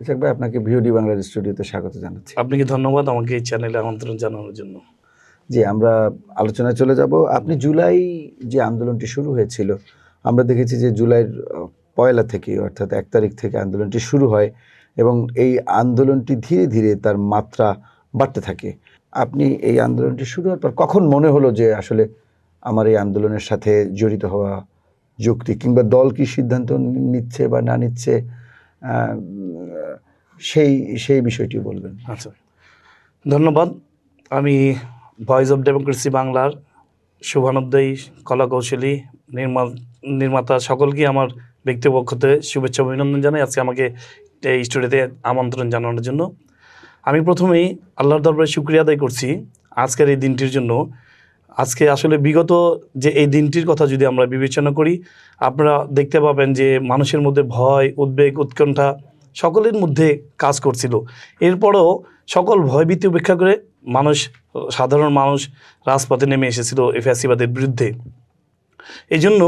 ইসহাক ভাই, আপনাকে ভিওডি বাংলার স্টুডিওতে স্বাগত জানাচ্ছি। আপনাকে ধন্যবাদ আমাকে এই চ্যানেলে আমন্ত্রণ জানানোর জন্য। জি, আমরা আলোচনায় চলে যাব। আপনি জুলাই যে আন্দোলনটি শুরু হয়েছিল, আমরা দেখেছি যে জুলাইয়ের 1 থেকে অর্থাৎ 1 তারিখ থেকে আন্দোলনটি শুরু হয় এবং এই আন্দোলনটি ধীরে ধীরে তার মাত্রা বাড়তে থাকে। আপনি এই আন্দোলনটি শুরু হওয়ার পর কখন মনে হলো যে আসলে আমার এই আন্দোলনের সাথে জড়িত হওয়া যৌক্তিক, কিংবা দল কি সিদ্ধান্ত নিচ্ছে বা না নিচ্ছে, সেই বিষয়টি বলবেন। আচ্ছা, ধন্যবাদ। আমি ভয়েস অফ ডেমোক্রেসি বাংলার শুভানুদ্দায়ী, কলা কৌশলী, নির্মাতা সকলকে আমার ব্যক্তিপক্ষ থেকে শুভেচ্ছা অভিনন্দন জানাই আজকে আমাকে এই স্টুডিওতে আমন্ত্রণ জানানোর জন্য। আমি প্রথমেই আল্লাহর দরবারে শুকরিয়া আদায় করছি আজকের এই দিনটির জন্য। আজকে আসলে বিগত যে এই দিনটির কথা যদি আমরা বিবেচনা করি, আপনারা দেখতে পাবেন যে মানুষের মধ্যে ভয়, উদ্বেগ, উৎকণ্ঠা সকলের মধ্যে কাজ করছিল। এরপরও সকল ভয়ভীতি উপেক্ষা করে সাধারণ মানুষ রাজপথে নেমে এসেছিল এই ফ্যাসিবাদের বিরুদ্ধে। এই জন্য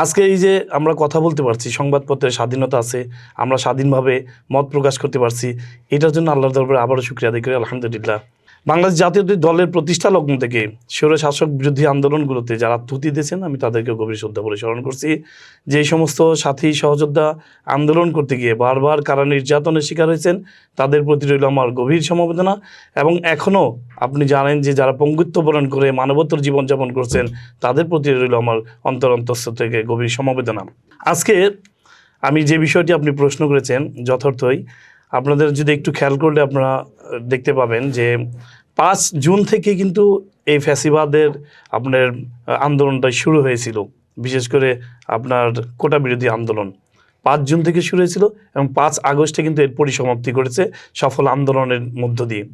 আজকে এই যে আমরা কথা বলতে পারছি, সংবাদপত্রের স্বাধীনতা আছে, আমরা স্বাধীনভাবে মত প্রকাশ করতে পারছি, এটার জন্য আল্লাহর দরবারে আবারও শুকরিয়া আদায় করি, আলহামদুলিল্লাহ। বাংলাদেশ জাতীয়তাবাদী দলের প্রতিষ্ঠা লগ্ন থেকে স্বৈরশাসক বিরোধী আন্দোলনগুলোতে যারা আত্মহতি দিয়েছেন, আমি তাদেরকে গভীর শ্রদ্ধা বলে স্মরণ করছি। যে সমস্ত সাথী সহযোদ্ধা আন্দোলন করতে গিয়ে বারবার কারা নির্যাতনের শিকার হয়েছেন, তাদের প্রতি রইল আমার গভীর সমবেদনা। এবং এখনও আপনি জানেন যে যারা পঙ্গুত্ব বরণ করে মানবতর জীবনযাপন করছেন, তাদের প্রতি রইল আমার অন্তরস্থ থেকে গভীর সমবেদনা। আজকে আমি যে বিষয়টি আপনি প্রশ্ন করেছেন যথার্থই, আপনাদের যদি একটু খেয়াল করলে আপনারা দেখতে পাবেন যে 5 জুন থেকে কিন্তু এই ফ্যাসিবাদের আপনার আন্দোলনটা শুরু হয়েছিল। বিশেষ করে আপনার কোটা বিরোধী আন্দোলন 5 জুন থেকে শুরু হয়েছিল এবং 5 আগস্টে কিন্তু এর পরিসমাপ্তি করেছে সফল আন্দোলনের মধ্য দিয়ে।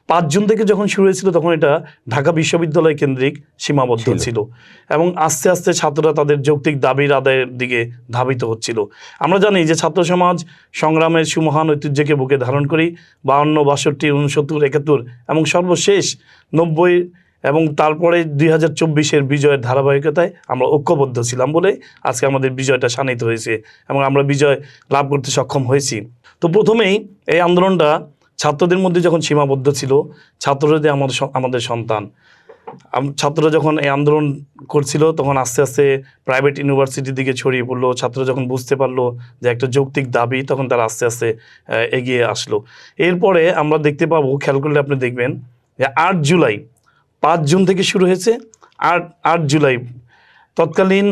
5 জুন থেকে যখন শুরু হয়েছিল তখন এটা ঢাকা বিশ্ববিদ্যালয় কেন্দ্রিক সীমাবদ্ধ ছিল এবং আস্তে আস্তে ছাত্ররা তাদের যৌক্তিক দাবির আদায়ের দিকে ধাবিত হচ্ছিল। আমরা জানি যে ছাত্র সমাজ সংগ্রামের সুমহান ঐতিহ্যকে বুকে ধারণ করি। 52, 62, 69, 71 এবং সর্বশেষ 90 এবং তারপরে 2024-এর বিজয়ের ধারাবাহিকতায় আমরা ঐক্যবদ্ধ ছিলাম বলে আজকে আমাদের বিজয়টা শানিত হয়েছে এবং আমরা বিজয় লাভ করতে সক্ষম হয়েছি। তো প্রথমেই এই আন্দোলনটা ছাত্রদের মধ্যে যখন সীমাবদ্ধ ছিল, ছাত্রদের আমাদের সন্তান, ছাত্ররা যখন এই আন্দোলন করছিল তখন আস্তে আস্তে প্রাইভেট ইউনিভার্সিটির দিকে ছড়িয়ে পড়লো। ছাত্ররা যখন বুঝতে পারলো যে একটা যৌক্তিক দাবি, তখন তারা আস্তে আস্তে এগিয়ে আসলো। এরপরে আমরা দেখতে পাবো, খেয়াল করলে আপনি দেখবেন যে 8 জুলাই, 5 জুন থেকে শুরু হয়েছে, 8 জুলাই তৎকালীন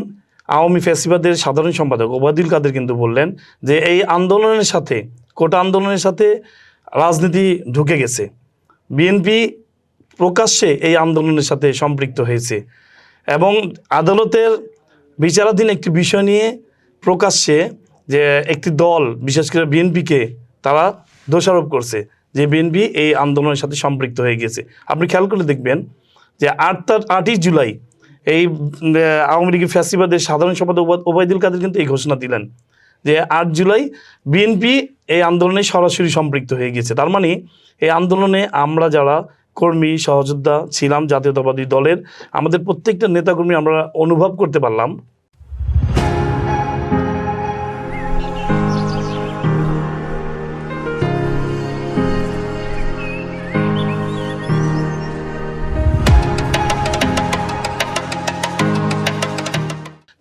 আওয়ামী ফ্যাসিবাদের সাধারণ সম্পাদক ওবায়দুল কাদের কিন্তু বললেন যে এই আন্দোলনের সাথে, কোটা আন্দোলনের সাথে রাজনীতি ঢুকে গেছে, বিএনপি প্রকাশ্যে এই আন্দোলনের সাথে সম্পৃক্ত হয়েছে এবং আদালতের বিচারাধীন একটি বিষয় নিয়ে প্রকাশ্যে যে একটি দল, বিশেষ করে বিএনপিকে তারা দোষারোপ করছে যে বিএনপি এই আন্দোলনের সাথে সম্পৃক্ত হয়ে গেছে। আপনি খেয়াল করে দেখবেন যে 8ই জুলাই এই আওয়ামী লীগের ফ্যাসিবাদের সাধারণ সম্পাদক ওবায়দুল কাদের কিন্তু এই ঘোষণা দিলেন যে 8 জুলাই বিএনপি এই আন্দোলনে সরাসরি সম্পৃক্ত হয়ে গেছে। তার মানে এই আন্দোলনে আমরা যারা কর্মী সহযোদ্ধা ছিলাম জাতীয়তাবাদী দলের, আমাদের প্রত্যেকটা নেতাকর্মী আমরা অনুভব করতে পারলাম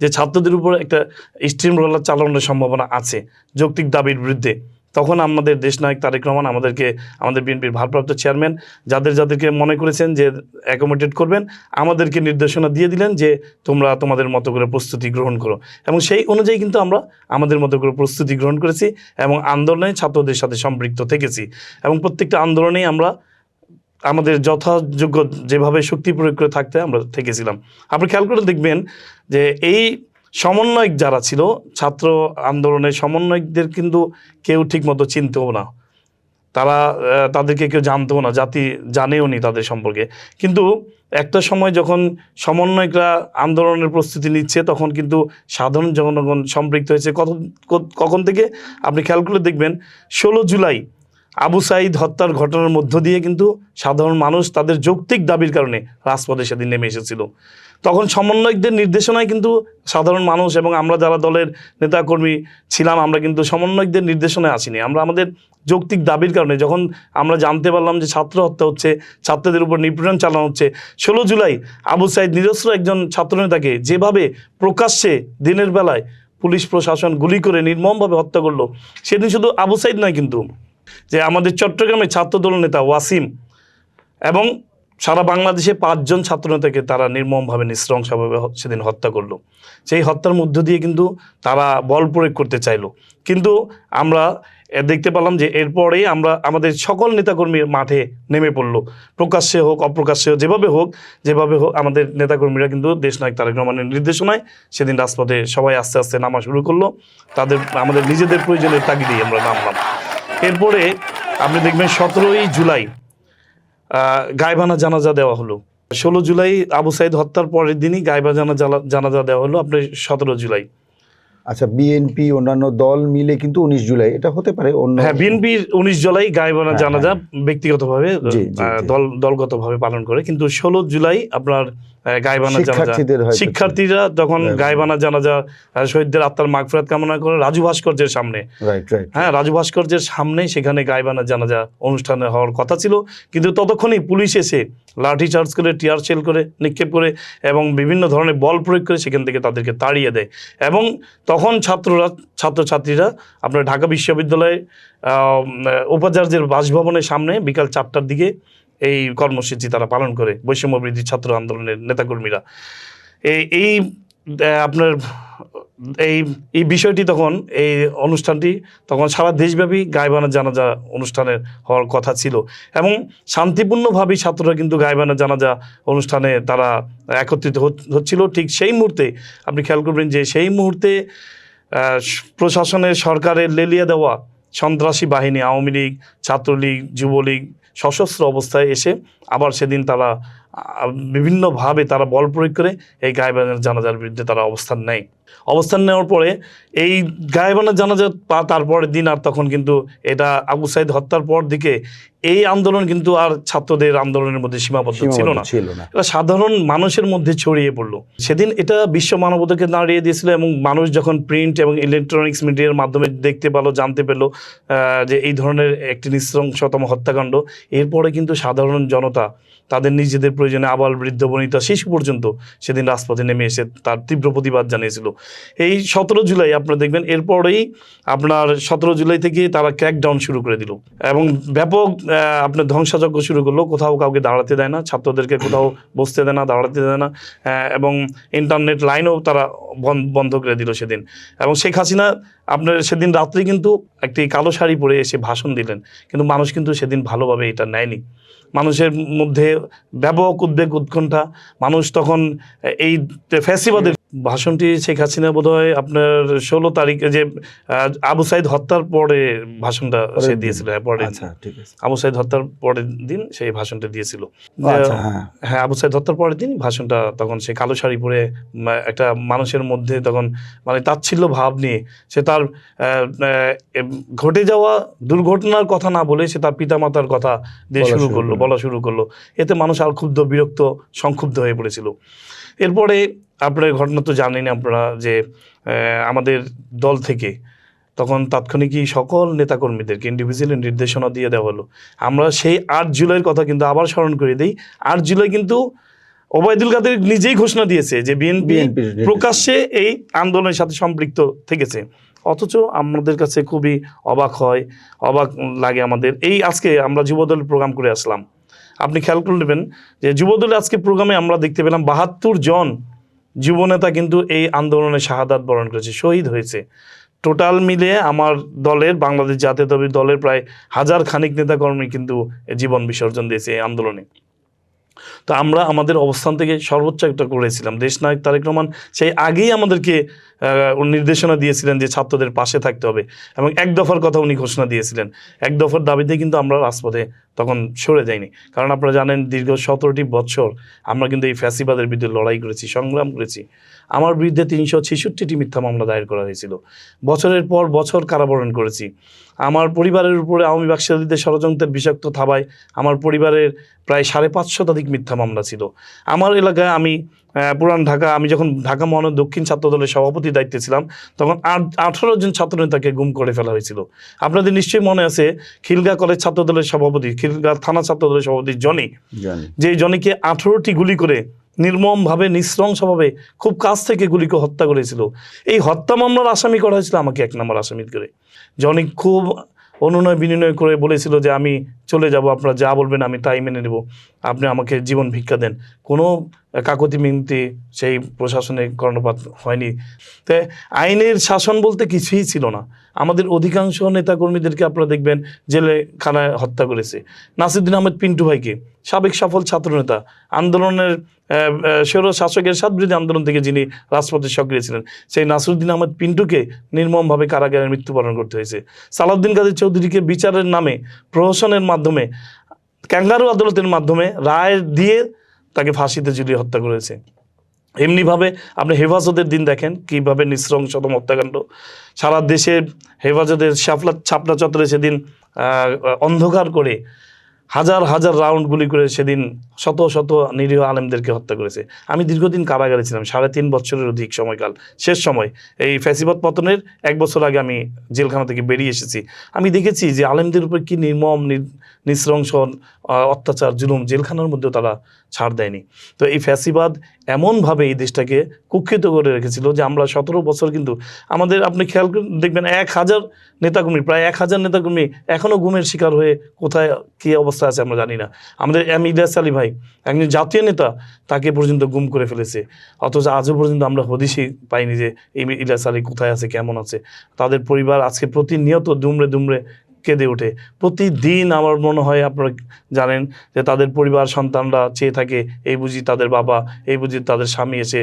যে ছাত্রদের উপর একটা স্টিম রোলার চালানোর সম্ভাবনা আছে যৌক্তিক দাবির বিরুদ্ধে। তখন আমাদের দেশনায়ক তারেক রহমান আমাদের বিএনপির ভারপ্রাপ্ত চেয়ারম্যান যাদেরকে মনে করেছেন যে অ্যাকোমোডেট করবেন, আমাদেরকে নির্দেশনা দিয়ে দিলেন যে তোমরা তোমাদের মতো করে প্রস্তুতি গ্রহণ করো এবং সেই অনুযায়ী কিন্তু আমরা আমাদের মতো করে প্রস্তুতি গ্রহণ করেছি এবং আন্দোলনে ছাত্রদের সাথে সম্পৃক্ত থেকেছি এবং প্রত্যেকটা আন্দোলনেই আমরা আমাদের যথাযোগ্য যেভাবে শক্তি প্রয়োগ করে থাকতে আমরা থেকেছিলাম। আপনি খেয়াল করে দেখবেন যে এই সমন্বয়ক যারা ছিল, ছাত্র আন্দোলনের সমন্বয়কদের কিন্তু কেউ ঠিকমতো চিনতেও না, তাদেরকে কেউ জানতেও না, জাতি জানেও নি তাদের সম্পর্কে। কিন্তু একটা সময় যখন সমন্বয়করা আন্দোলনের প্রস্তুতি নিচ্ছে তখন কিন্তু সাধারণ জনগণ সম্পৃক্ত হয়েছে। কখন থেকে আপনি খেয়াল করে দেখবেন 16 জুলাই আবু সাঈদ হত্যার ঘটনার মধ্য দিয়ে কিন্তু সাধারণ মানুষ তাদের যৌক্তিক দাবির কারণে রাজপথে সেদিন নেমে এসেছিল। তখন সমন্বয়কদের নির্দেশনায় কিন্তু সাধারণ মানুষ এবং আমরা যারা দলের নেতাকর্মী ছিলাম, আমরা কিন্তু সমন্বয়কদের নির্দেশনায় আসিনি। আমরা আমাদের যৌক্তিক দাবির কারণে যখন আমরা জানতে পারলাম যে ছাত্র হত্যা হচ্ছে, ছাত্রদের উপর নিপীড়ন চালানো হচ্ছে, 16 জুলাই আবু সাইদ নিজস্ব একজন ছাত্রনেতাকে যেভাবে প্রকাশ্যে দিনের বেলায় পুলিশ প্রশাসন গুলি করে নির্মমভাবে হত্যা করলো, সেদিন শুধু আবু সাইদ নয়, কিন্তু যে আমাদের চট্টগ্রামের ছাত্রদল নেতা ওয়াসিম এবং সারা বাংলাদেশে 5 জন ছাত্রনেতাকে তারা নির্মমভাবে নৃশংসভাবে সেদিন হত্যা করলো। সেই হত্যার মধ্য দিয়ে কিন্তু তারা বল প্রয়োগ করতে চাইলো, কিন্তু আমরা দেখতে পেলাম যে এরপরেই আমরা আমাদের সকল নেতাকর্মীর মাঠে নেমে পড়লো, প্রকাশ্যে হোক অপ্রকাশ্যে হোক, যেভাবে হোক আমাদের নেতাকর্মীরা কিন্তু দেশনায়ক তারেক রহমানের নির্দেশনায় সেদিন রাজপথে সবাই আস্তে আস্তে নামা শুরু করলো। আমাদের নিজেদের প্রয়োজনের তাগিদেই আমরা নামলাম। এরপরে আপনি দেখবেন 17ই জুলাই গায়েবানা জানাজা দেওয়া হলো। 16 জুলাই আবু সাইদ হত্যার পরের দিনই গায়েবানা জানাজা দেওয়া হলো আপনার 17 জুলাই। আচ্ছা, বিএনপি অন্যান্য দল মিলে কিন্তু 19 জুলাই এটা হতে পারে অন্য। হ্যাঁ, বিএনপির 19 জুলাই গায়েবানা জানাজা ব্যক্তিগতভাবে দলগতভাবে পালন করে, কিন্তু 16 জুলাই আপনার গায়েবানা জানাজা শিক্ষার্থীরা তখন গায়েবানা জানাজা শহীদদের আত্মার মাগফিরাত কামনা করে রাজু ভাস্কর্যের সামনে, হ্যাঁ রাজু ভাস্কর্যের সামনে সেখানে গায়েবানা জানাজা অনুষ্ঠানে হওয়ার কথা ছিল, কিন্তু ততক্ষণই পুলিশ এসে লাঠি চার্জ করে, টিয়ার শেল করে নিক্ষেপ করে এবং বিভিন্ন ধরনের বল প্রয়োগ করে সেখান থেকে তাদেরকে তাড়িয়ে দেয়। এবং তখন ছাত্রছাত্রীরা আপনার ঢাকা বিশ্ববিদ্যালয়ের উপাচার্যের বাসভবনের সামনে বিকাল 4টার দিকে এই কর্মসূচি তারা পালন করে, বৈষম্য বিরোধী ছাত্র আন্দোলনের নেতাকর্মীরা। এই আপনার এই বিষয়টি তখন এই অনুষ্ঠানটি তখন সারা দেশব্যাপী গায়েবানা জানাজা অনুষ্ঠানের হওয়ার কথা ছিল এবং শান্তিপূর্ণভাবেই ছাত্ররা কিন্তু গায়েবানা জানাজা অনুষ্ঠানে তারা একত্রিত হচ্ছিল। ঠিক সেই মুহূর্তে আপনি খেয়াল করবেন যে সেই মুহূর্তে প্রশাসনের সরকারের লেলিয়ে দেওয়া সন্ত্রাসী বাহিনী, আওয়ামী লীগ, ছাত্রলীগ, যুবলীগ সশস্ত্র অবস্থায় এসে আবার সেদিন তারা বিভিন্নভাবে তারা বল প্রয়োগ করে এই গায়েবানা জানাজার বিরুদ্ধে তারা অবস্থান নেওয়ার পরে এই গায়েবানা জানাজা তারপরের দিন আর তখন কিন্তু এটা আবু সাইদ হত্যার পর দিকে এই আন্দোলন কিন্তু আর ছাত্রদের আন্দোলনের মধ্যে সীমাবদ্ধ ছিল না, এটা সাধারণ মানুষের মধ্যে ছড়িয়ে পড়লো। সেদিন এটা বিশ্ব মানবতাকে দাঁড়িয়ে দিয়েছিল এবং মানুষ যখন প্রিন্ট এবং ইলেকট্রনিক্স মিডিয়ার মাধ্যমে দেখতে পেলো, জানতে পেলো যে এই ধরনের একটি নৃশংসতম হত্যাকাণ্ড, এরপরে কিন্তু সাধারণ জনতা তাদের নিজেদের প্রয়োজনে আবাল বৃদ্ধ বনিতা শিশু পর্যন্ত সেদিন রাজপথে নেমে এসে তার তীব্র প্রতিবাদ জানিয়েছিল। এই 17 জুলাই আপনারা দেখবেন এরপরেই আপনার 17 জুলাই থেকে তারা ক্র্যাকডাউন শুরু করে দিল এবং ব্যাপক আপনার ধ্বংসযজ্ঞ শুরু করলো। কোথাও কাউকে দাঁড়াতে দেয় না, ছাত্রদেরকে কোথাও বসতে দেয় না, দাঁড়াতে দেয় না, এবং ইন্টারনেট লাইনও তারা বন্ধ করে দিল সেদিন। এবং শেখ হাসিনা আপনার সেদিন রাত্রে কিন্তু একটি কালো শাড়ি পরে এসে ভাষণ দিলেন, কিন্তু মানুষ কিন্তু সেদিন ভালোভাবে এটা নেয়নি। মানুষের মধ্যে ব্যাপক উদ্বেগ উৎকণ্ঠা, মানুষ তখন এই ফ্যাসিবাদের ভাষণটি শেখ হাসিনা বোধহয় আপনার 16 তারিখে যে আবু সাইদ হত্যার পরে ভাষণটা সে দিয়েছিল, আবু সাইদ হত্যার পরের দিন সেই ভাষণটা দিয়েছিল। হ্যাঁ, আবু সাইদ হত্যার পরের দিন ভাষণটা তখন সে কালো শাড়ি পরে একটা মানুষের মধ্যে তখন মানে তাচ্ছিল্য ভাব নিয়ে সে তার ঘটে যাওয়া দুর্ঘটনার কথা না বলে সে তার পিতামাতার কথা দিয়ে বলা শুরু করলো। এতে মানুষ আর ক্ষুব্ধ, বিরক্ত, সংক্ষুব্ধ হয়ে পড়েছিল। এরপরে আপনার ঘটনা তো জানেন আপনারা যে আমাদের দল থেকে তখন তাৎক্ষণিকই সকল নেতাকর্মীদেরকে ইন্ডিভিজুয়ালি নির্দেশনা দিয়ে দেওয়া হলো। আমরা সেই 8 জুলাইয়ের কথা কিন্তু আবার স্মরণ করে দিই। 8 জুলাই কিন্তু ওবায়দুল কাদের নিজেই ঘোষণা দিয়েছে যে বিএনপি প্রকাশ্যে এই আন্দোলনের সাথে সম্পৃক্ত থেকেছে, অথচ আমাদের কাছে খুবই অবাক লাগে আমাদের। আজকে আমরা যুবদল প্রোগ্রাম করে আসলাম, আপনি খেয়াল করে নেবেন যে যুবদলের আজকে প্রোগ্রামে আমরা দেখতে পেলাম 72 জন যুবনেতা কিন্তু এই আন্দোলনে শাহাদাত বরণ করেছে, শহীদ হয়েছে। টোটাল মিলে আমার দলের, বাংলাদেশ জাতীয়তাবাদী দলের প্রায় 1000 খানিক নেতাকর্মী কিন্তু জীবন বিসর্জন দিয়েছে এই আন্দোলনে। তো আমরা আমাদের অবস্থান থেকে সর্বোচ্চ একটা করেছিলাম। দেশনায়ক তারেক রহমান সেই আগেই আমাদেরকে নির্দেশনা দিয়েছিলেন যে ছাত্রদের পাশে থাকতে হবে এবং 1 দফার কথা উনি ঘোষণা দিয়েছিলেন। 1 দফার দাবিতে কিন্তু আমরা রাজপথে তখন সরে যাইনি, কারণ আপনারা জানেন দীর্ঘ 17টি বছর আমরা কিন্তু এই ফ্যাসিবাদের বিরুদ্ধে লড়াই করেছি, সংগ্রাম করেছি। আমার বিরুদ্ধে 366টি মিথ্যা মামলা দায়ের করা হয়েছিল, বছরের পর বছর কারাবরণ করেছি। আমার পরিবারের উপরে আওয়ামী বাকশালীদের ষড়যন্ত্রের বিষাক্ত থাবায় আমার পরিবারের প্রায় 550 শতাধিক মিথ্যা মামলা ছিল। আমার এলাকায় আমি পুরান ঢাকা, আমি যখন ঢাকা মহানগর দক্ষিণ ছাত্র দলের সভাপতি দায়িত্বে ছিলাম, তখন 18 জন ছাত্রনেতাকে গুম করে ফেলা হয়েছিল। আপনাদের নিশ্চয়ই মনে আছে, খিলগাঁও কলেজ ছাত্র দলের সভাপতি, খিলগাঁও থানা ছাত্র দলের সভাপতি জনি, যে জনিকে 18টি গুলি করে নির্মমভাবে, নৃশংসভাবে, খুব কাছ থেকে গুলি করে হত্যা করেছিল। এই হত্যা মামলার আসামি করা হয়েছিল আমাকে 1 নম্বর আসামি করে। জনি খুব অনুনয় বিনিময় করে বলেছিল যে আমি চলে যাব, আপনারা যা বলবেন আমি তাই মেনে নেব, আপনি আমাকে জীবন ভিক্ষা দেন। কোনো কাকতি মিনতি সেই প্রশাসনে কর্ণপাত হয়নি। তাই আইনের শাসন বলতে কিছুই ছিল না। আমাদের অধিকাংশ নেতাকর্মীদেরকে আপনারা দেখবেন জেলে খানায় হত্যা করেছে। নাসিরুদ্দিন আহমেদ পিন্টু ভাইকে, সাবেক সফল ছাত্রনেতা, আন্দোলনের স্বৈর শাসকের এরশাদ বিরোধী আন্দোলন থেকে যিনি রাজপথে সক্রিয় ছিলেন, সেই নাসিরুদ্দিন আহমেদ পিন্টুকে নির্মমভাবে কারাগারে মৃত্যুবরণ করতে হয়েছে। সালাউদ্দিন কাদের চৌধুরীকে বিচারের নামে, প্রহসনের মাধ্যমে, ক্যাঙ্গারু আদালতের মাধ্যমে রায় দিয়ে তাকে ফাঁসিতে ঝুলিয়ে হত্যা করেছে। এমনিভাবে আপনি হেফাজতের দিন দেখেন কীভাবে নৃশংসতম হত্যাকাণ্ড। সারা দেশে হেফাজতের ছাপলা চত্বরে সেদিন অন্ধকার করে হাজার হাজার রাউন্ড গুলি করে সেদিন শত শত নিরীহ আলেমদেরকে হত্যা করেছে। আমি দীর্ঘদিন কারাগারে ছিলাম, 3.5 বছরের অধিক সময়কাল। শেষ সময় এই ফ্যাসিবাদ পতনের 1 বছর আগে আমি জেলখানা থেকে বেরিয়ে এসেছি। আমি দেখেছি যে আলেমদের উপর কি নির্মম নৃশংস অত্যাচার, জুলুম, জেলখানার মধ্যেও তারা ছাড় দেয়নি। তো এই ফ্যাসিবাদ এমনভাবে এই দেশটাকে কুক্ষিত করে রেখেছিল যে আমরা 17 বছর কিন্তু আমাদের, আপনি খেয়াল করে দেখবেন 1000 নেতাকর্মী, প্রায় 1000 নেতাকর্মী এখনও গুমের শিকার হয়ে কোথায় কী অবস্থা আছে আমরা জানি না। আমাদের ইলিয়াস আলী ভাই, একজন জাতীয় নেতা, তাকে পর্যন্ত গুম করে ফেলেছে, অথচ আজও পর্যন্ত আমরা হদিশই পাইনি যে এই ইলিয়াস আলী কোথায় আছে, কেমন আছে। তাদের পরিবার আজকে প্রতিনিয়ত দুমড়ে দুমড়ে কেঁদে ওঠে। প্রতিদিন আমার মনে হয়, আপনারা জানেন যে তাদের পরিবার সন্তানরা চেয়ে থাকে, এই বুঝি তাদের বাবা, এই বুঝি তাদের স্বামী এসে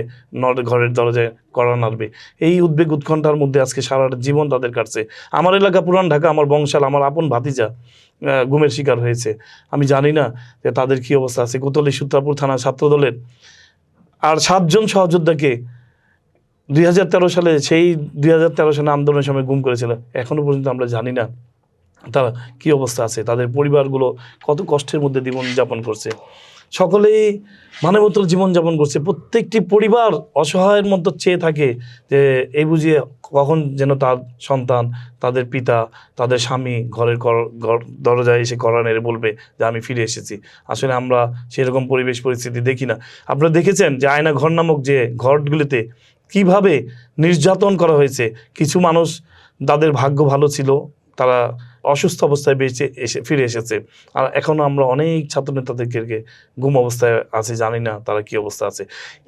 ঘরের দরজায় কড়া নাড়বে। এই উদ্বেগ উৎকণ্ঠার মধ্যে আজকে সারাটা জীবন তাদের কাটছে। আমার এলাকা পুরান ঢাকা, আমার বংশাল, আমার আপন ভাতিজা গুমের শিকার হয়েছে। আমি জানি না যে তাদের কী অবস্থা আছে। কোতোয়ালি সূত্রাপুর থানা ছাত্রদলের আর 7 জন সহযোদ্ধাকে 2013 সালে, সেই 2013 সালে আন্দোলনের সময় গুম করেছিল। এখনও পর্যন্ত আমরা জানি না তারা কী অবস্থা আছে, তাদের পরিবারগুলো কত কষ্টের মধ্যে জীবনযাপন করছে। সকলেই মানবতর জীবনযাপন করছে। প্রত্যেকটি পরিবার অসহায়ের মতো চেয়ে থাকে যে এই বুঝিয়ে কখন যেন তার সন্তান, তাদের পিতা, তাদের স্বামী ঘরের দরজায় এসে কড়া নেড়ে বলবে যে আমি ফিরে এসেছি। আসলে আমরা সেরকম পরিবেশ পরিস্থিতি দেখি না। আপনারা দেখেছেন যে আয়না ঘর নামক যে ঘরগুলিতে কিভাবে নির্যাতন করা হয়েছে। কিছু মানুষ, তাদের ভাগ্য ভালো ছিল, তারা অসুস্থ অবস্থায় ফিরে এসেছে। আর এখনও আমরা অনেক ছাত্রনেতাদেরকে গুম অবস্থায় আছে, জানি না তারা কী অবস্থা আছে।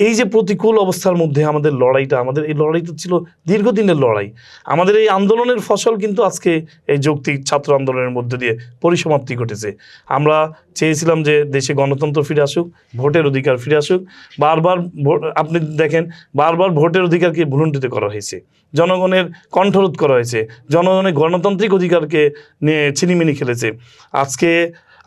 এই যে প্রতিকূল অবস্থার মধ্যে আমাদের লড়াইটা, আমাদের এই লড়াইটা ছিল দীর্ঘদিনের লড়াই। আমাদের এই আন্দোলনের ফসল কিন্তু আজকে এই যৌক্তিক ছাত্র আন্দোলনের মধ্যে দিয়ে পরিসমাপ্তি ঘটেছে। আমরা চেয়েছিলাম যে দেশে গণতন্ত্র ফিরে আসুক, ভোটের অধিকার ফিরে আসুক। বারবার আপনি দেখেন, বারবার ভোটের অধিকারকে ভুলুণ্ঠিত করা হয়েছে, জনগণের কণ্ঠরোধ করা হয়েছে, জনগণের গণতান্ত্রিক অধিকারকে নিয়ে ছিনিমিনি খেলেছে। আজকে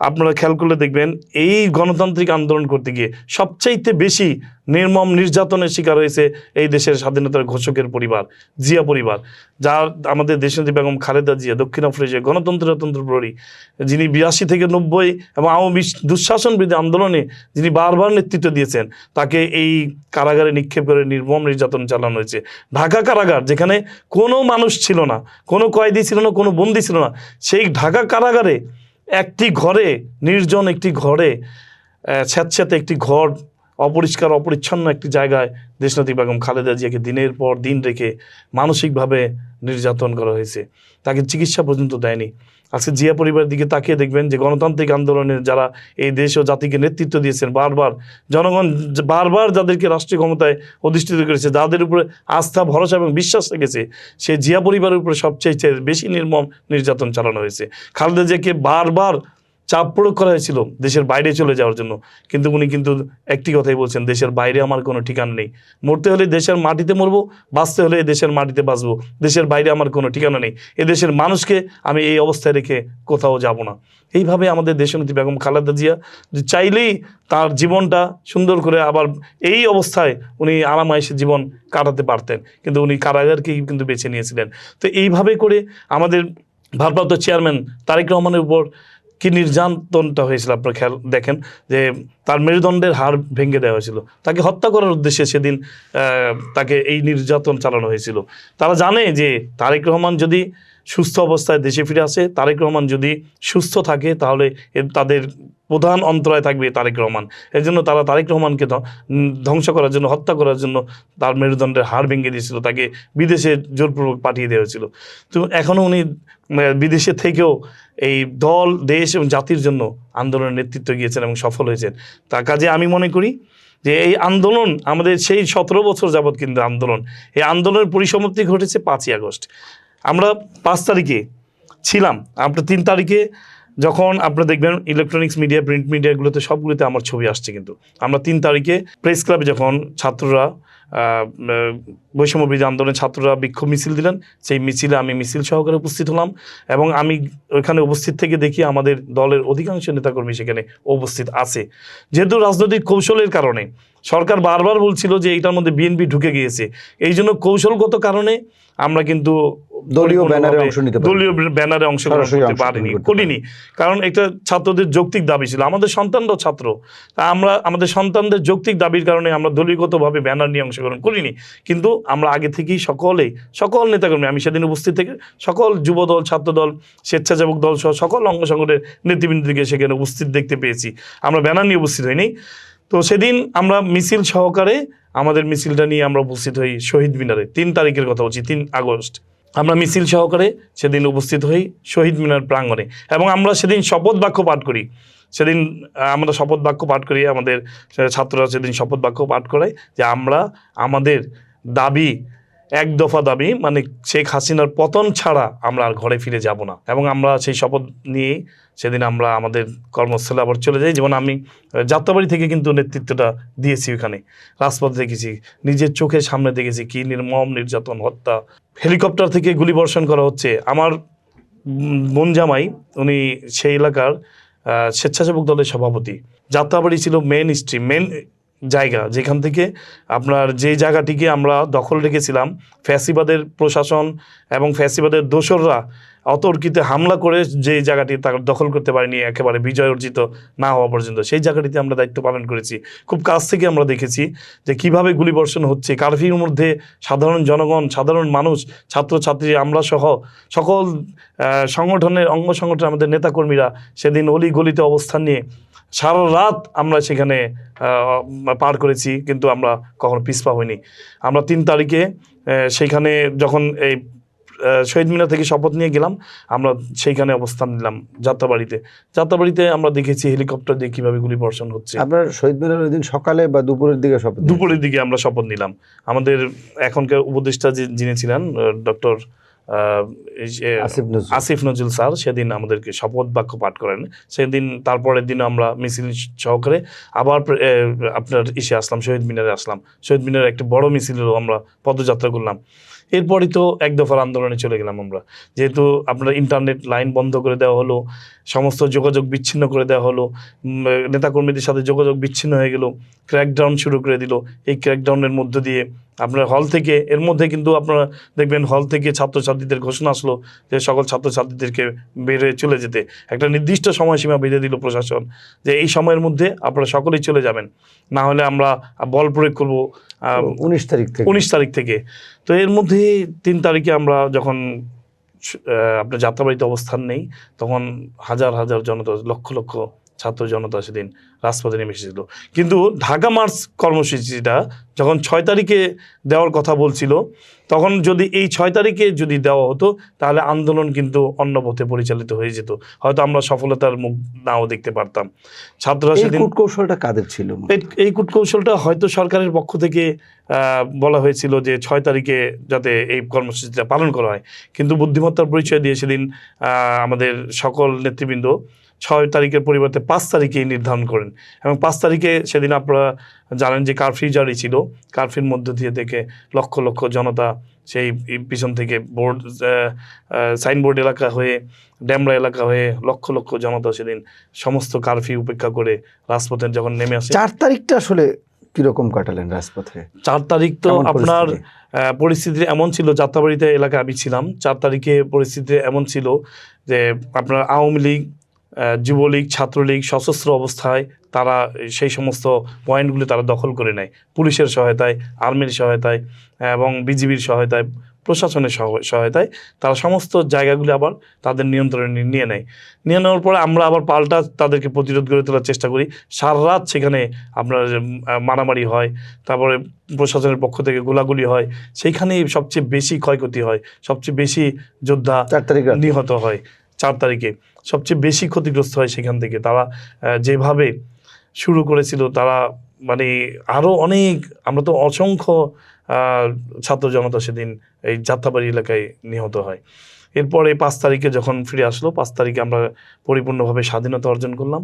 আপনারা খেয়াল করলে দেখবেন এই গণতান্ত্রিক আন্দোলন করতে গিয়ে সবচাইতে বেশি নির্মম নির্যাতনের শিকার হয়েছে এই দেশের স্বাধীনতার ঘোষকের পরিবার, জিয়া পরিবার, যার আমাদের দেশনেত্রী বেগম খালেদা জিয়া, দক্ষিণ আফ্রিকায় গণতন্ত্রের প্রহরী, যিনি 82 থেকে 90 এবং আওয়ামী দুঃশাসন বিরোধী আন্দোলনে যিনি বারবার নেতৃত্ব দিয়েছেন, তাকে এই কারাগারে নিক্ষেপ করে নির্মম নির্যাতন চালানো হয়েছে। ঢাকা কারাগার, যেখানে কোনো মানুষ ছিল না, কোনো কয়েদি ছিল না, কোনো বন্দী ছিল না, সেই ঢাকা কারাগারে একটি ঘরে, নির্জন একটি ঘরে, স্যাঁতস্যাঁতে একটি ঘর, অপরিষ্কার অপরিচ্ছন্ন একটি জায়গায় দেশনেত্রী বেগম খালেদা জিয়াকে দিনের পর দিন রেখে মানসিকভাবে নির্যাতন করা হয়েছে। তাকে চিকিৎসা পর্যন্ত দেয়নি। আজকে জিয়া পরিবারের দিকে তাকিয়ে দেখবেন যে গণতান্ত্রিক আন্দোলনের যারা এই দেশ ও জাতিকে নেতৃত্ব দিয়েছেন, বারবার জনগণ বারবার যাদেরকে রাষ্ট্রীয় ক্ষমতায় অধিষ্ঠিত করেছে, যাদের উপরে আস্থা, ভরসা এবং বিশ্বাস রেখেছে, সেই জিয়া পরিবারের উপরে সবচেয়ে বেশি নির্মম নির্যাতন চালানো হয়েছে। খালেদা জিয়াকে বারবার চাপ প্রয়োগ করা হয়েছিল দেশের বাইরে চলে যাওয়ার জন্য, কিন্তু উনি কিন্তু একটি কথাই বলছেন, দেশের বাইরে আমার কোনো ঠিকানা নেই। মরতে হলে দেশের মাটিতে মরবো, বাঁচতে হলে দেশের মাটিতে বাঁচবো, দেশের বাইরে আমার কোনো ঠিকানা নেই। এদেশের মানুষকে আমি এই অবস্থায় রেখে কোথাও যাব না। এইভাবে আমাদের দেশনেত্রী বেগম খালেদা জিয়া চাইলেই তার জীবনটা সুন্দর করে আবার এই অবস্থায় উনি আরামায়েশে জীবন কাটাতে পারতেন, কিন্তু উনি কারাগারকেই কিন্তু বেছে নিয়েছিলেন। তো এইভাবে করে আমাদের ভারপ্রাপ্ত চেয়ারম্যান তারেক রহমানের উপর কি নির্যাতনটা হয়েছিল আপনার খেয়াল দেখেন, যে তার মেরুদণ্ডের হাড় ভেঙে দেওয়া হয়েছিল, তাকে হত্যা করার উদ্দেশ্যে সেদিন তাকে এই নির্যাতন চালানো হয়েছিল। তারা জানে যে তারেক রহমান যদি সুস্থ অবস্থায় দেশে ফিরে আসে, তারেক রহমান যদি সুস্থ থাকে, তাহলে তাদের প্রধান অন্তরায় থাকবে তারেক রহমান। এর জন্য তারা তারেক রহমানকে ধ্বংস করার জন্য, হত্যা করার জন্য তার মেরুদণ্ডের হাড় ভেঙে দিয়েছিল, তাকে বিদেশে জোরপূর্বক পাঠিয়ে দেওয়া হয়েছিল। তো এখনও উনি বিদেশে থেকেও এই দল, দেশ এবং জাতির জন্য আন্দোলনের নেতৃত্ব গিয়েছেন এবং সফল হয়েছেন। তার কাজে আমি মনে করি যে এই আন্দোলন আমাদের সেই 17 বছর যাবৎ কিন্তু আন্দোলন, এই আন্দোলনের পরিসমাপ্তি ঘটেছে 5ই আগস্ট। আমরা 5 তারিখে ছিলাম, আপনার 3 তারিখে যখন আপনারা দেখবেন ইলেকট্রনিক্স মিডিয়া, প্রিন্ট মিডিয়াগুলোতে সবগুলোতে আমার ছবি আসছে, কিন্তু আমরা 3 তারিখে প্রেস ক্লাবে যখন ছাত্ররা বৈষম্য বিরোধী আন্দোলনের ছাত্ররা বিক্ষোভ মিছিল দিলেন, সেই মিছিলে আমি মিছিল সহকারে উপস্থিত হলাম এবং আমি ওইখানে উপস্থিত থেকে দেখি আমাদের দলের অধিকাংশ নেতাকর্মী সেখানে উপস্থিত আছে। যেহেতু রাজনৈতিক কৌশলের কারণে সরকার বারবার বলছিল যে এটার মধ্যে বিএনপি ঢুকে গিয়েছে, এই জন্য কৌশলগত কারণে আমরা কিন্তু দলীয় ব্যানারে অংশ নিতে পারি, দলীয় ব্যানারে অংশগ্রহণ করতে করিনি, কারণ এটা ছাত্রদের যৌক্তিক দাবি ছিল, আমাদের সন্তানরাও ছাত্র, তা আমরা আমাদের সন্তানদের যৌক্তিক দাবির কারণে আমরা দলীয়গতভাবে ব্যানার নিয়ে অংশগ্রহণ করিনি। কিন্তু আমরা আগে থেকেই সকল নেতাকর্মী, আমি সেদিন উপস্থিত থেকে সকল যুবদল, ছাত্রদল, স্বেচ্ছাসেবক দল সহ সকল অঙ্গ সংগঠনের নেতৃবৃন্দকে সেখানে উপস্থিত দেখতে পেয়েছি, আমরা ব্যানার নিয়ে উপস্থিত হইনি। তো সেদিন আমরা মিছিল সহকারে আমাদের মিছিলটা নিয়ে আমরা উপস্থিত হই শহীদ মিনারে, 3 তারিখের কথা বলছি, 3 আগস্ট আমরা মিছিল সহকারে সেদিন উপস্থিত হই শহীদ মিনার প্রাঙ্গণে এবং আমরা সেদিন শপথ বাক্য পাঠ করি। সেদিন আমরা শপথ বাক্য পাঠ করি, আমাদের ছাত্ররা সেদিন শপথ বাক্য পাঠ করায় যে আমরা আমাদের দাবি, 1 দফা দাবি, মানে শেখ হাসিনার পতন ছাড়া আমরা আর ঘরে ফিরে যাব না। এবং আমরা সেই শপথ নিয়েই সেদিন আমরা আমাদের কর্মস্থলে আবার চলে যাই। যেমন আমি যাত্রাবাড়ি থেকে কিন্তু নেতৃত্বটা দিয়েছি, ওখানে রাজপথে দেখেছি, নিজের চোখের সামনে দেখেছি কি নির্মম নির্যাতন, হত্যা, হেলিকপ্টার থেকে গুলি বর্ষণ করা হচ্ছে। আমার বোন জামাই, উনি সেই এলাকার স্বেচ্ছাসেবক দলের সভাপতি। যাত্রাবাড়ি ছিল মেন জায়গা, যেখান থেকে আপনার যে জায়গাটিকে আমরা দখল রেখেছিলাম, ফ্যাসিবাদের প্রশাসন এবং ফ্যাসিবাদের দোসররা অতর্কিতে হামলা করে যে জায়গাটি তার দখল করতে পারেনি একেবারে বিজয় অর্জিত না হওয়া পর্যন্ত, সেই জায়গাটিতে আমরা দায়িত্ব পালন করেছি। খুব কাছ থেকে আমরা দেখেছি যে কিভাবে গুলিবর্ষণ হচ্ছে, কারফিউর মধ্যে সাধারণ জনগণ, সাধারণ মানুষ, ছাত্রছাত্রী, আমরা সহ সকল সংগঠনের অঙ্গ সংগঠনের আমাদের নেতাকর্মীরা সেদিন অলি গলিতে অবস্থান নিয়ে সারা রাত আমরা সেখানে পার করেছি, কিন্তু আমরা কখনো পিছপা হইনি। আমরা 3 তারিখে সেইখানে যখন এই শহীদ মিনার থেকে শপথ নিয়ে গেলাম, আমরা সেইখানে অবস্থান নিলাম যাত্রাবাড়িতে আমরা দেখেছি হেলিকপ্টার দিয়ে কীভাবে গুলি বর্ষণ হচ্ছে। আপনার শহীদ মিনার ওই দিন সকালে বা দুপুরের দিকে শপথ? দুপুরের দিকে আমরা শপথ নিলাম। আমাদের এখনকার উপদেষ্টা যিনি ছিলেন ডক্টর আসিফ নজরুল স্যার, সেদিন আমাদেরকে শপথ বাক্য পাঠ করেন। সেদিন তারপরের দিন আমরা মিছিল সহকারে আবার আপনার আসলাম, শহীদ মিনারে আসলাম। শহীদ মিনারে একটা বড় মিছিলেরও আমরা পদযাত্রা করলাম। এরপরই তো 1 দফার আন্দোলনে চলে গেলাম আমরা। যেহেতু আপনার ইন্টারনেট লাইন বন্ধ করে দেওয়া হলো, সমস্ত যোগাযোগ বিচ্ছিন্ন করে দেওয়া হলো, নেতাকর্মীদের সাথে যোগাযোগ বিচ্ছিন্ন হয়ে গেল, ক্র্যাকডাউন শুরু করে দিল। এই ক্র্যাকডাউনের মধ্য দিয়ে আপনার হল থেকে, এর মধ্যে কিন্তু আপনারা দেখবেন হল থেকে ছাত্রছাত্রীদের ঘোষণা আসলো যে সকল ছাত্রছাত্রীদেরকে বের হয়ে চলে যেতে, একটা নির্দিষ্ট সময়সীমা বেঁধে দিল প্রশাসন যে এই সময়ের মধ্যে আপনারা সকলেই চলে যাবেন, না হলে আমরা বল প্রয়োগ করবো 19 তারিখ থেকে। তো এর মধ্যে 3 তারিখে আমরা যখন আপনার যাত্রাবাড়িতে অবস্থান নেই, তখন হাজার হাজার জনতা, লক্ষ লক্ষ ছাত্র জনতা সেদিন রাজপথে নেমে এসেছিল। কিন্তু ঢাকা মার্চ কর্মসূচিটা যখন 6 তারিখে দেওয়ার কথা বলছিল, তখন যদি এই 6 তারিখে যদি দেওয়া হতো, তাহলে আন্দোলন কিন্তু অন্য পথে পরিচালিত হয়ে যেত, হয়তো আমরা সফলতার মুখ নাও দেখতে পারতাম। ছাত্ররা সেদিন কূটকৌশলটা কাদের ছিল? এই কূটকৌশলটা হয়তো সরকারের পক্ষ থেকে বলা হয়েছিল যে 6 তারিখে যাতে এই কর্মসূচিটা পালন করা হয়, কিন্তু বুদ্ধিমত্তার পরিচয় দিয়ে সেদিন আমাদের সকল নেতৃবৃন্দ 6 তারিখের পরিবর্তে 5 তারিখেই নির্ধারণ করেন। এবং 5 তারিখে সেদিন আপনারা জানেন যে কারফিউ জারি ছিল, কারফিউর মধ্য দিয়ে থেকে লক্ষ লক্ষ জনতা সেই পিছন থেকে সাইনবোর্ড এলাকা হয়ে, ড্যামরা এলাকা হয়ে লক্ষ লক্ষ জনতা সেদিন সমস্ত কারফিউ উপেক্ষা করে রাজপথে যখন নেমে আসে। 4 তারিখটা আসলে কিরকম কাটালেন রাজপথে? 4 তারিখ তো আপনার পরিস্থিতি এমন ছিল, যাত্রাবাড়িতে এলাকায় আমি ছিলাম, 4 তারিখে পরিস্থিতি এমন ছিল যে আপনার আওয়ামী লীগ, যুবলীগ ছাত্রলীগ সশস্ত্র অবস্থায় তারা সেই সমস্ত পয়েন্টগুলি তারা দখল করে নেয় পুলিশের সহায়তায়, আর্মির সহায়তায় এবং বিজিবির সহায়তায়, প্রশাসনের সহায়তায় তারা সমস্ত জায়গাগুলি আবার তাদের নিয়ন্ত্রণে নিয়ে নেয়। নিয়ে নেওয়ার পরে আমরা আবার পাল্টা তাদেরকে প্রতিরোধ করে তোলার চেষ্টা করি। সারা রাত সেখানে আপনার মারামারি হয়, তারপরে প্রশাসনের পক্ষ থেকে গোলাগুলি হয়, সেইখানেই সবচেয়ে বেশি ক্ষয়ক্ষতি হয়, সবচেয়ে বেশি যোদ্ধা 4 তারিখ রাতে। নিহত হয়। 4 তারিখে সবচেয়ে বেশি ক্ষতিগ্রস্ত হয় সেখান থেকে। তারা যেভাবে শুরু করেছিল তারা মানে আরও অনেক, আমরা তো অসংখ্য ছাত্র জনতা সেদিন এই যাত্রাবাড়ি এলাকায় নিহত হয়। এরপরে 5 তারিখে যখন ফিরে আসলো, 5 তারিখে আমরা পরিপূর্ণভাবে স্বাধীনতা অর্জন করলাম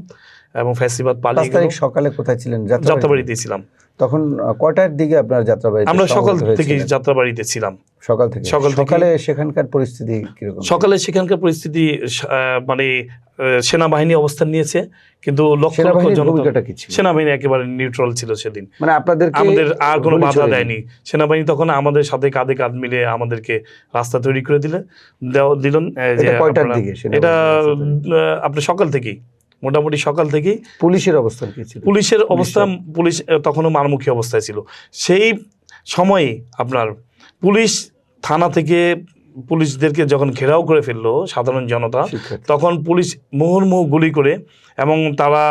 এবং ফ্যাসিবাদ 5 পালিয়ে গেল। তারিখ সকালে কোথায় ছিলেন? যাত্রাবাড়িতে ছিলাম। তখন কয়টার দিকে আপনার যাত্রাবাড়িতে? আমরা সকাল থেকে যাত্রাবাড়িতে ছিলাম। সকাল থেকে। সকাল থেকে। সকালে সেখানকার পরিস্থিতি কিরকম? সকালে সেখানকার পরিস্থিতি মানে সেনাবাহিনী অবস্থান নিয়েছে, কিন্তু লক্ষ লক্ষ সেনাবাহিনীর জনতা, ভূমিকাটা কি ছিল? সেনাবাহিনী একেবারে নিউট্রাল ছিল সেদিন। মানে আপনাদেরকে আমাদের আর কোনো গুলি বাধা ছোড়েনি? দেয়নি সেনাবাহিনী। তখন আমাদের সাথে কাঁধে কাঁধ মিলে আমাদেরকে রাস্তা তৈরি করে দিলেন যে এটা কয়টার আপনারা- দিকে সেনাবাহিনীর এটা রাস্তা আপনার সকাল থেকেই, মোটামুটি সকাল থেকেই পুলিশের অবস্থান কি ছিল? পুলিশের অবস্থা, পুলিশ তখনও মারমুখী অবস্থায় ছিল। সেই সময়ে আপনার পুলিশ থানা থেকে পুলিশদেরকে যখন ঘেরাও করে ফেললো সাধারণ জনতা, শিক্ষার্থী। তখন পুলিশ মুহুর্মুহু গুলি করে, এবং তারা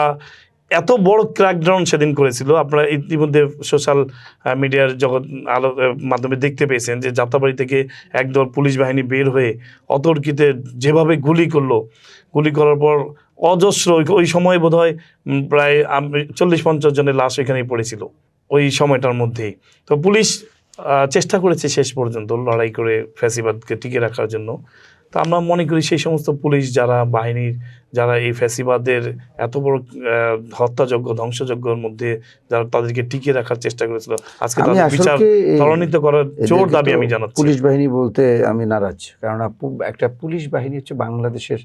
এত বড় ক্র্যাকডাউন সেদিন করেছিল। আপনারা ইতিমধ্যে সোশ্যাল মিডিয়ার জগৎ মাধ্যমে দেখতে পেয়েছেন যে যাত্রাবাড়ি থেকে একদল পুলিশ বাহিনী বের হয়ে অতর্কিতে যেভাবে গুলি করলো, গুলি করার পর অজস্র ওই সময় বোধ হয় প্রায় 40-50 জনের লাশ এখানেই পড়েছিল ওই সময়টার মধ্যেই। তো পুলিশ চেষ্টা করেছে শেষ পর্যন্ত লড়াই করে ফ্যাসিবাদকে টিকে রাখার জন্য। তো আমরা মনে করি সেই সমস্ত পুলিশ যারা বাহিনীর, যারা এই ফ্যাসিবাদের এত বড় হত্যাযজ্ঞ ধ্বংসযজ্ঞের মধ্যে যারা তাদেরকে টিকিয়ে রাখার চেষ্টা করেছিল, আজকে আমি তাদের বিচার আসলে ত্বরান্বিত করার জোর দাবি আমি জানাচ্ছি। পুলিশ বাহিনী বলতে আমি নারাজ, কারণ একটা পুলিশ বাহিনী হচ্ছে বাংলাদেশের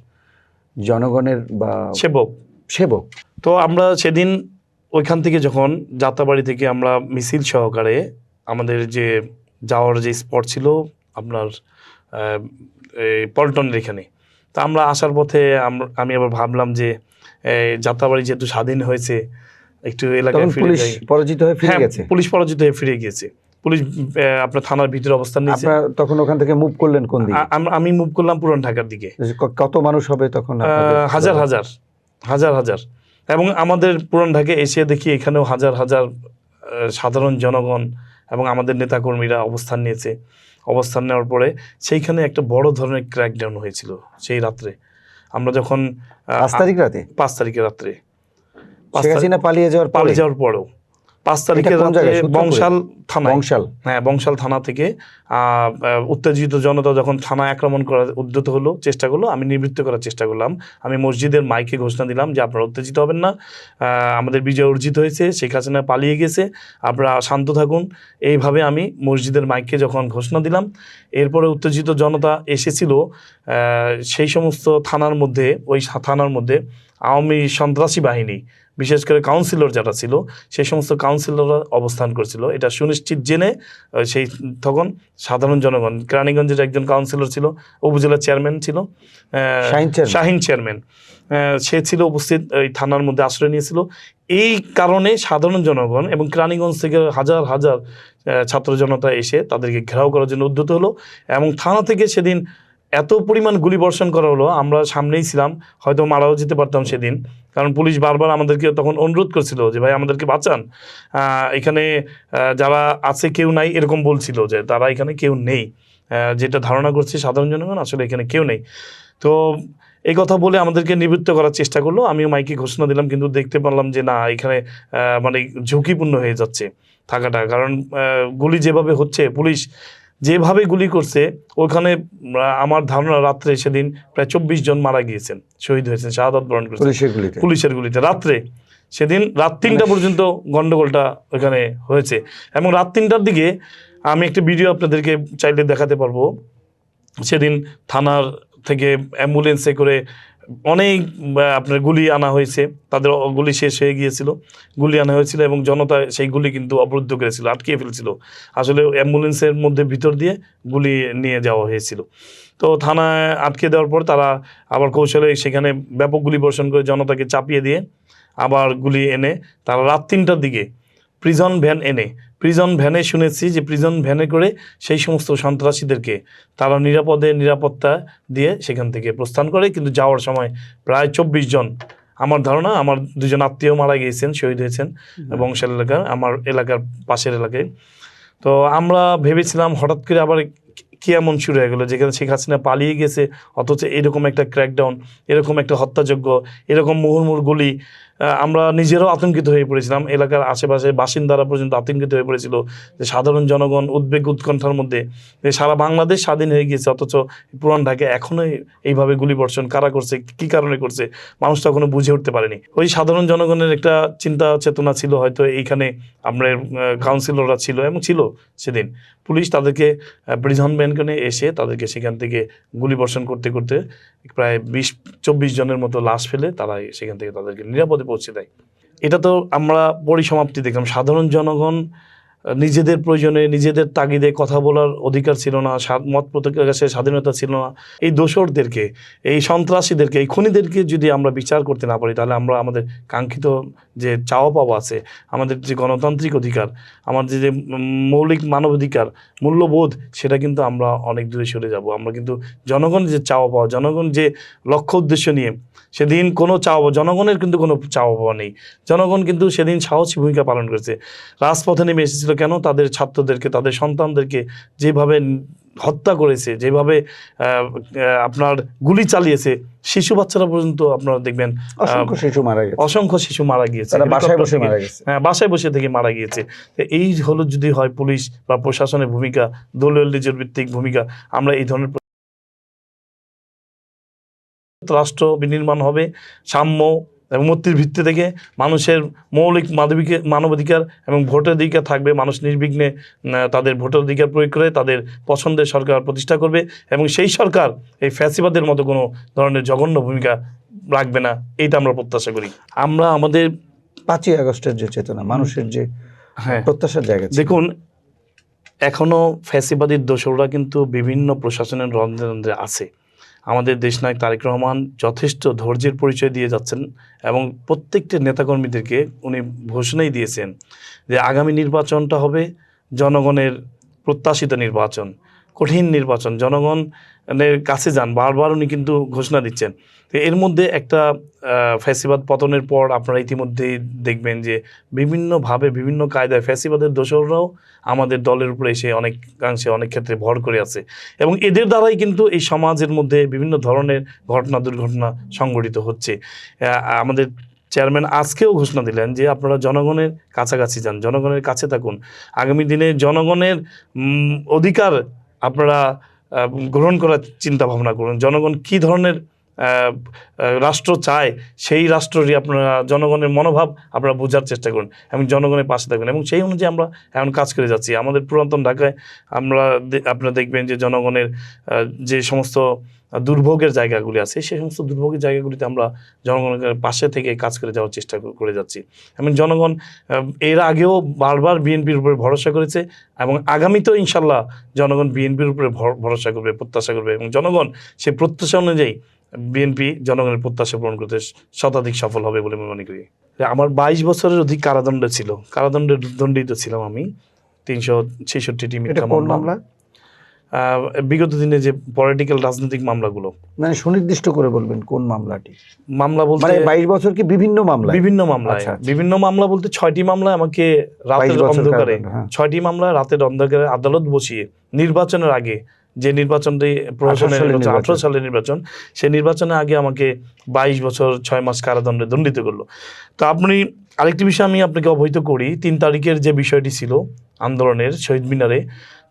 জনগণের বা সেবক। সেবক। তো আমরা সেদিন ওইখান থেকে যখন যাত্রাবাড়ি থেকে আমরা মিছিল সহকারে আমাদের যে যাওয়ার যে স্পট ছিল আপনার এই পল্টনের এখানে, তা আমরা আসার পথে আমি আবার ভাবলাম যে যাত্রাবাড়ি যেহেতু স্বাধীন হয়েছে, একটু এলাকায় তখন ফিরে পুলিশ যাই। পরাজিত হয়ে ফিরে হ্যাঁ, গেছে। পুলিশ পরাজিত হয়ে ফিরে গিয়েছে। পুলিশ আপনার থানার ভিতরে অবস্থান নিয়েছে। আপনারা তখন ওখান থেকে মুভ করলেন কোন দিকে? আমি মুভ করলাম পুরান ঢাকার দিকে। কত মানুষ হবে তখন আপনাদের? হাজার হাজার। এবং আমাদের পুরান ঢাকায় এসে দেখি এখানেও হাজার হাজার সাধারণ জনগণ এবং আমাদের নেতাকর্মীরা অবস্থান নিয়েছে। অবস্থান নেওয়ার পরে সেইখানে একটা বড় ধরনের ক্র্যাকডাউন হয়েছিল সেই রাত্রে। আমরা যখন 5 তারিখ রাতে? 5 তারিখের রাত্রে, শেখ হাসিনা পালিয়ে যাওয়ার পরেও 5 তারিখের কোন রাত্রে জায়গায়? সূত্রপুরে? বংশাল থানায়। বংশাল? হ্যাঁ, বংশাল থানা থেকে উত্তেজিত জনতা যখন থানা আক্রমণ করার উদ্যত হলো, চেষ্টা করলো, আমি নিবৃত্ত করার চেষ্টা করলাম। আমি মসজিদের মাইকে ঘোষণা দিলাম যে আপনারা উত্তেজিত হবেন না, আমাদের বিজয় অর্জিত হয়েছে, শেখ হাসিনা পালিয়ে গেছে, আপনারা শান্ত থাকুন। এইভাবে আমি মসজিদের মাইকে যখন ঘোষণা দিলাম, এরপরে উত্তেজিত জনতা এসেছিল সেই সমস্ত থানার মধ্যে, ওই থানার মধ্যে আওয়ামী সন্ত্রাসী বাহিনী, বিশেষ করে কাউন্সিলর যারা ছিল সেই সমস্ত কাউন্সিলররা অবস্থান করছিল। এটা সুনিশ্চিত জেনে সেই তখন সাধারণ জনগণ, কেরানীগঞ্জের একজন কাউন্সিলর ছিল, উপজেলা চেয়ারম্যান ছিল শাহিন চেয়ারম্যান, সে ছিল উপস্থিত, ওই থানার মধ্যে আশ্রয় নিয়েছিল। এই কারণে সাধারণ জনগণ এবং কেরানীগঞ্জ থেকে হাজার হাজার ছাত্র জনতা এসে তাদেরকে ঘেরাও করার জন্য উদ্যত হলো, এবং থানা থেকে সেদিন এত পরিমাণ গুলি বর্ষণ করা হলো, আমরা সামনেই ছিলাম, হয়তো মারাও যেতে পারতাম সেদিন, কারণ পুলিশ বারবার আমাদেরকে তখন অনুরোধ করছিল যে ভাই আমাদেরকে বাঁচান, এখানে যারা আছে কেউ নাই, এরকম বলছিল যে তারা এখানে কেউ নেই, যেটা ধারণা করছে সাধারণ জনগণ আসলে এখানে কেউ নেই। তো এই কথা বলে আমাদেরকে নিবৃত্ত করার চেষ্টা করলো। আমিও মাইকে ঘোষণা দিলাম, কিন্তু দেখতে পারলাম যে না, এখানে মানে ঝুঁকিপূর্ণ হয়ে যাচ্ছে থাকাটা, কারণ গুলি যেভাবে হচ্ছে, পুলিশ যেভাবে গুলি করছে, ওখানে আমার ধারণা রাত্রে সেদিন প্রায় 24 জন মারা গিয়েছেন, শহীদ হয়েছেন, শাহাদাত বরণ করেছেন পুলিশের গুলিতে। রাত্রে সেদিন রাত 3টা পর্যন্ত গন্ডগোলটা ওখানে হয়েছে, এবং রাত 3টার দিকে আমি একটা ভিডিও আপনাদেরকে চাইলে দেখাতে পারবো। সেদিন থানার থেকে অ্যাম্বুলেন্সে করে অনেক আপনার গুলি আনা হয়েছে, তাদের গুলি শেষ হয়ে গিয়েছিল, গুলি আনা হয়েছিল এবং জনতা সেই গুলি কিন্তু অবরুদ্ধ করেছিল, আটকে ফেলছিল। আসলে অ্যাম্বুলেন্সের মধ্যে ভিতর দিয়ে গুলি নিয়ে যাওয়া হয়েছিল। তো থানায় আটকে দেওয়ার পর তারা আবার কৌশলে সেখানে ব্যাপক গুলি বর্ষণ করে জনতাকে চাপিয়ে দিয়ে আবার গুলি এনে তারা রাত 3টার দিকে প্রিজন ভ্যানে শুনেছি যে প্রিজন ভ্যানে করে সেই সমস্ত সন্ত্রাসীদেরকে তারা নিরাপত্তা দিয়ে সেখান থেকে প্রস্থান করে। কিন্তু যাওয়ার সময় প্রায় 24 জন, আমার ধারণা আমার 2 জন আত্মীয় মারা গিয়েছেন, শহীদ হয়েছেন বংশাল এলাকার, আমার এলাকার পাশের এলাকায়। তো আমরা ভেবেছিলাম হঠাৎ করে আবার কি এমন শুরু হয়ে গেলো, যেখানে শেখ হাসিনা পালিয়ে গেছে অথচ এরকম একটা ক্র্যাকডাউন, এরকম একটা হত্যাযজ্ঞ, এরকম মুহুর্মুহু গুলি, আমরা নিজেরাও আতঙ্কিত হয়ে পড়েছিলাম, এলাকার আশেপাশে বাসিন্দারা পর্যন্ত আতঙ্কিত হয়ে পড়েছিল যে সাধারণ জনগণ উদ্বেগ উৎকণ্ঠার মধ্যে যে সারা বাংলাদেশ স্বাধীন হয়ে গিয়েছে অথচ পুরান ঢাকায় এখনোই এইভাবে গুলি বর্ষণ কারা করছে, কী কারণে করছে, মানুষ তখনও বুঝে উঠতে পারেনি। ওই সাধারণ জনগণের একটা চিন্তা চেতনা ছিল হয়তো এইখানে, আমরা কাউন্সিলররা ছিল এবং ছিল সেদিন, পুলিশ তাদেরকে প্রিজন ভ্যান করে এসে তাদেরকে সেখান থেকে গুলি বর্ষণ করতে করতে প্রায় 20-24 জনের মতো লাশ ফেলে তারা সেখান থেকে তাদেরকে নিরাপদে পৌঁছে দেয়। এটা তো আমরা পরিসমাপ্তি দেখলাম। সাধারণ জনগণ নিজেদের প্রয়োজনে নিজেদের তাগিদে কথা বলার অধিকার ছিল না, মত প্রকাশের স্বাধীনতা ছিল না। এই দোসরদেরকে, এই সন্ত্রাসীদেরকে, এই খুনিদেরকে যদি আমরা বিচার করতে না পারি তাহলে আমরা আমাদের কাঙ্ক্ষিত যে চাওয়া পাওয়া আছে, আমাদের যে গণতান্ত্রিক অধিকার, আমাদের যে মৌলিক মানবাধিকার মূল্যবোধ, সেটা কিন্তু আমরা অনেক দূরে সরে যাব। আমরা কিন্তু জনগণ যে চাওয়া পাওয়া, জনগণ যে লক্ষ্য উদ্দেশ্য নিয়ে সেদিন কোনো চাওয়া, জনগণের কিন্তু কোনো চাওয়া পাওয়া নেই। জনগণ কিন্তু সেদিন সাহসী ভূমিকা পালন করেছে, রাজপথে নেমে এসেছিল। কেন? তাদের ছাত্রদেরকে, তাদের সন্তানদেরকে যেভাবে হত্যা করেছে, যেভাবে আপনার গুলি চালিয়েছে, শিশু বাচ্চারা পর্যন্ত আপনারা দেখবেন অসংখ্য শিশু মারা গিয়েছে, হ্যাঁ, বাসায় বসে থেকে মারা গিয়েছে। এই হলো যদি হয় পুলিশ বা প্রশাসনের ভূমিকা, দলীয় নিজের ভিত্তিক ভূমিকা, আমরা এই ধরনের রাষ্ট্র বিনির্মাণ হবে সাম্য এবং মুক্তির ভিত্তি থেকে, মানুষের মৌলিক মানবাধিকার এবং ভোটের অধিকার থাকবে, মানুষ নির্বিঘ্নে তাদের ভোটের অধিকার প্রয়োগ করে তাদের পছন্দের সরকার প্রতিষ্ঠা করবে এবং সেই সরকার এই ফ্যাসিবাদের মতো কোনো ধরনের জঘন্য ভূমিকা রাখবে না, এইটা আমরা প্রত্যাশা করি। আমরা আমাদের 5ই আগস্টের যে চেতনা, মানুষের যে প্রত্যাশার জায়গা, দেখুন এখনও ফ্যাসিবাদীর দোসররা কিন্তু বিভিন্ন প্রশাসনের রন্ধ্রে আছে। আমাদের দেশনায়ক তারেক রহমান যথেষ্ট ধৈর্যের পরিচয় দিয়ে যাচ্ছেন এবং প্রত্যেকটি নেতাকর্মীদেরকে উনি ঘোষণাই দিয়েছেন যে আগামী নির্বাচনটা হবে জনগণের প্রত্যাশিত নির্বাচন, কঠিন নির্বাচন, জনগণের কাছে যান, বারবার উনি কিন্তু ঘোষণা দিচ্ছেন। তো এর মধ্যে একটা ফ্যাসিবাদ পতনের পর আপনারা ইতিমধ্যেই দেখবেন যে বিভিন্নভাবে বিভিন্ন কায়দায় ফ্যাসিবাদের দোসররাও আমাদের দলের উপরে এসে অনেকাংশে অনেক ক্ষেত্রে ভর করে আছে এবং এদের দ্বারাই কিন্তু এই সমাজের মধ্যে বিভিন্ন ধরনের দুর্ঘটনা সংঘটিত হচ্ছে। আমাদের চেয়ারম্যান আজকেও ঘোষণা দিলেন যে আপনারা জনগণের কাছাকাছি যান, জনগণের কাছে থাকুন, আগামী দিনে জনগণের অধিকার আপনারা গ্রহণ করার চিন্তা ভাবনা করুন, জনগণ কী ধরনের রাষ্ট্র চায় সেই রাষ্ট্রই আপনারা জনগণের মনোভাব আপনারা বোঝার চেষ্টা করুন এবং জনগণের পাশে থাকুন এবং সেই অনুযায়ী আমরা এখন কাজ করে যাচ্ছি। আমাদের পুরাতন ঢাকায় আপনারা দেখবেন যে জনগণের যে সমস্ত দুর্ভোগের জায়গাগুলি আছে সেই সমস্ত দুর্ভোগের জায়গাগুলিতে আমরা জনগণের পাশে থেকে কাজ করে যাওয়ার চেষ্টা করে যাচ্ছি এবং জনগণ এর আগেও বারবার বিএনপির উপরে ভরসা করেছে এবং আগামীতেও ইনশাল্লাহ জনগণ বিএনপির উপরে ভরসা করবে, প্রত্যাশা করবে এবং জনগণ সেই প্রত্যাশা অনুযায়ী বিএনপি জনগণের প্রত্যাশা পূরণ করতে শতাধিক সফল হবে বলে আমি মনে করি। আমার 22 বছরের অধিক কারাদণ্ড ছিল, কারাদণ্ডে দণ্ডিত ছিলাম আমি 366টি মিথ্যা মামলা, বিগত দিনে যে পলিটিক্যাল রাজনৈতিক মামলাগুলো। মানে সুনির্দিষ্ট করে বলবেন কোন মামলাটি? মামলা বলতে মানে 22 বছর কি বিভিন্ন মামলা? বিভিন্ন মামলা বলতে 6টি মামলায় আমাকে রাতের অন্ধকারে 6টি মামলায় রাতের অন্ধকারে আদালত বসিয়ে নির্বাচনের আগে, যে নির্বাচনটি প্রশাসনের 18 সালের নির্বাচন, সেই নির্বাচনের আগে আমাকে 22 বছর 6 মাস কারাদণ্ডে দণ্ডিত করলো। তো আপনি আরেকটি বিষয় আমি আপনাকে অবহিত করি, 3 তারিখের যে বিষয়টি ছিল আন্দোলনের শহীদ মিনারে,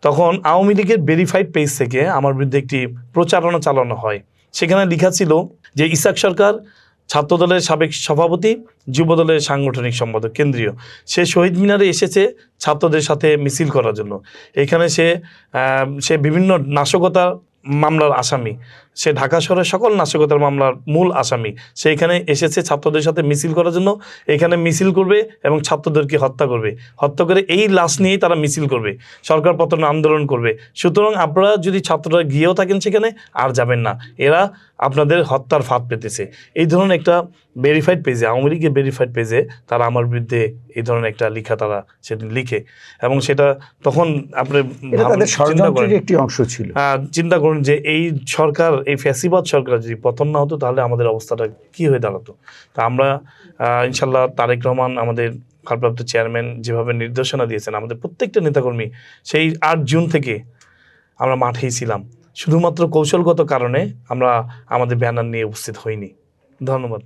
তখন আওয়ামী লীগের ভেরিফাইড পেজ থেকে আমার বিরুদ্ধে একটি প্রচারণা চালানো হয়। সেখানে লেখা ছিল যে ইসাক সরকার ছাত্রদলের সাবেক সভাপতি, যুবদলের সাংগঠনিক সম্পাদক কেন্দ্রীয়, সে শহীদ মিনারে এসেছে ছাত্রদের সাথে মিছিল করার জন্য। এখানে সে বিভিন্ন নাশকতা মামলার আসামি, সে ঢাকা শহরের সকল নাশকতার মামলার মূল আসামি, সে এখানে এসেছে ছাত্রদের সাথে মিছিল করার জন্য। এখানে মিছিল করবে এবং ছাত্রদেরকে হত্যা করবে, হত্যা করে এই লাশ নিয়েই তারা মিছিল করবে, সরকার পতন আন্দোলন করবে। সুতরাং আপনারা যদি ছাত্ররা গিয়েও থাকেন সেখানে আর যাবেন না, এরা আপনাদের হত্যার ফাঁদ পেতেছে। এই ধরনের একটা ভেরিফাইড পেজে, আওয়ামী লীগের ভেরিফাইড পেজে তারা আমার বিরুদ্ধে এই ধরনের একটা লেখা তারা সেদিন লিখে, এবং সেটা তখন আপনি এটা তাদের চিন্তা ষড়যন্ত্রের করেন, একটি অংশ ছিল। চিন্তা করুন যে এই সরকার, এই ফ্যাসিবাদ সরকার যদি পতন না হতো তাহলে আমাদের অবস্থাটা কি হয়ে দাঁড়াতো। তা আমরা ইনশাল্লাহ তারেক রহমান আমাদের ভারপ্রাপ্ত চেয়ারম্যান যেভাবে নির্দেশনা দিয়েছেন, আমাদের প্রত্যেকটা নেতাকর্মী সেই 8 জুন থেকে আমরা মাঠেই ছিলাম। শুধুমাত্র কৌশলগত কারণে আমরা আমাদের ব্যানার নিয়ে উপস্থিত হইনি। ধন্যবাদ।